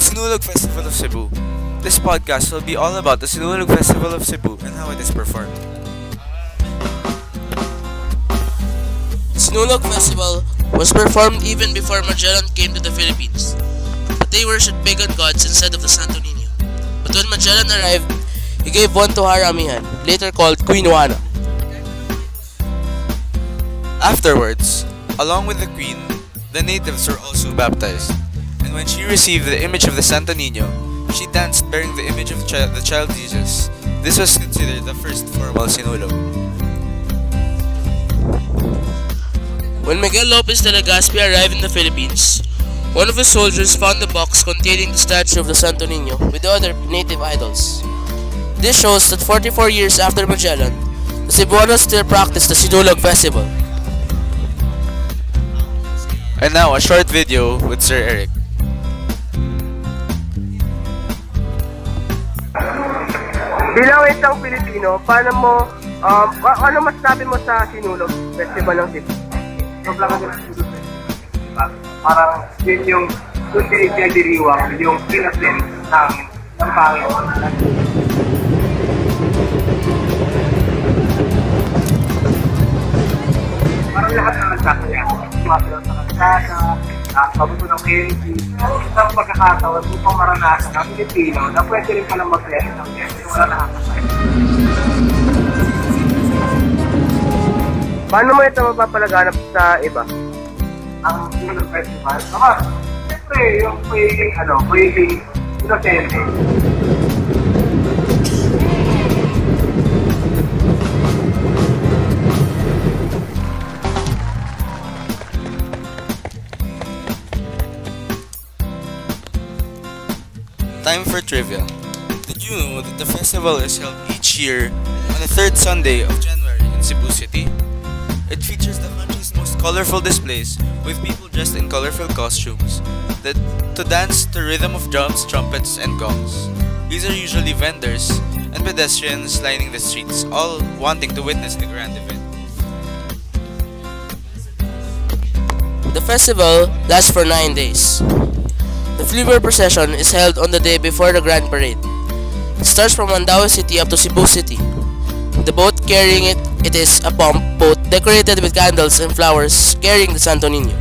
Sinulog Festival of Cebu. This podcast will be all about the Sinulog Festival of Cebu and how it is performed. The Sinulog Festival was performed even before Magellan came to the Philippines, but they worshipped pagan gods instead of the Santo Niño. But when Magellan arrived, he gave one to Haramihan, later called Queen Juana. Afterwards, along with the queen, the natives were also baptized, and when she received the image of the Santo Niño, she danced bearing the image of the child Jesus. This was considered the first formal sinulog. When Miguel Lopez de Legazpi arrived in the Philippines, one of his soldiers found a box containing the statue of the Santo Niño with the other native idols. This shows that 44 years after Magellan, the Cebuanos still practice the Sinulog Festival. And now, a short video with Sir Eric. Bilang isang Pilipino, paano mo, ano masasabi mo sa Sinulog Festival ng Cebu? Sobrang ang Sinulog Festival. Parang yun yung pinagdiriwang, yung pinag-blend ng Panginoon. Parang lahat ng nagsasaya. Sumasayaw sa kalsada, pabuto ng candy. Isang pagkakataon upang maranasan ng Pilipino na pwede rin palang mag-blend ng candy. Wala nakakasaya. Paano mo ito mapapalaganap sa iba? Ang Sinulog Festival, siyempre yung pwedeng inosente. Time for trivia. Did you know that the festival is held each year on the third Sunday of January in Cebu City? It features the country's most colorful displays with people dressed in colorful costumes to dance to rhythm of drums, trumpets, and gongs. These are usually vendors and pedestrians lining the streets, all wanting to witness the grand event. The festival lasts for 9 days. The Flavor Procession is held on the day before the Grand Parade. It starts from Mandaue City up to Cebu City. The boat carrying it is a pump boat decorated with candles and flowers carrying the Santo Niño.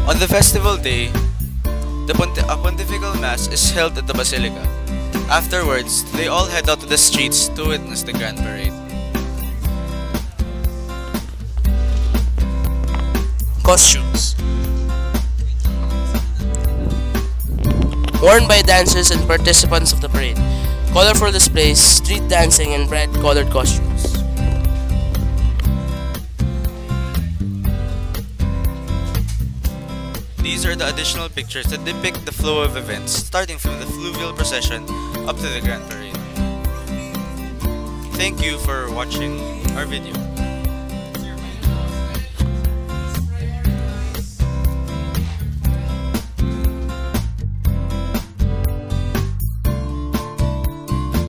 On the festival day, a pontifical mass is held at the basilica. Afterwards, they all head out to the streets to witness the Grand Parade. Costumes worn by dancers and participants of the parade, colorful displays, street dancing, and bright colored costumes. These are the additional pictures that depict the flow of events, starting from the fluvial procession up to the Grand Parade. Thank you for watching our video.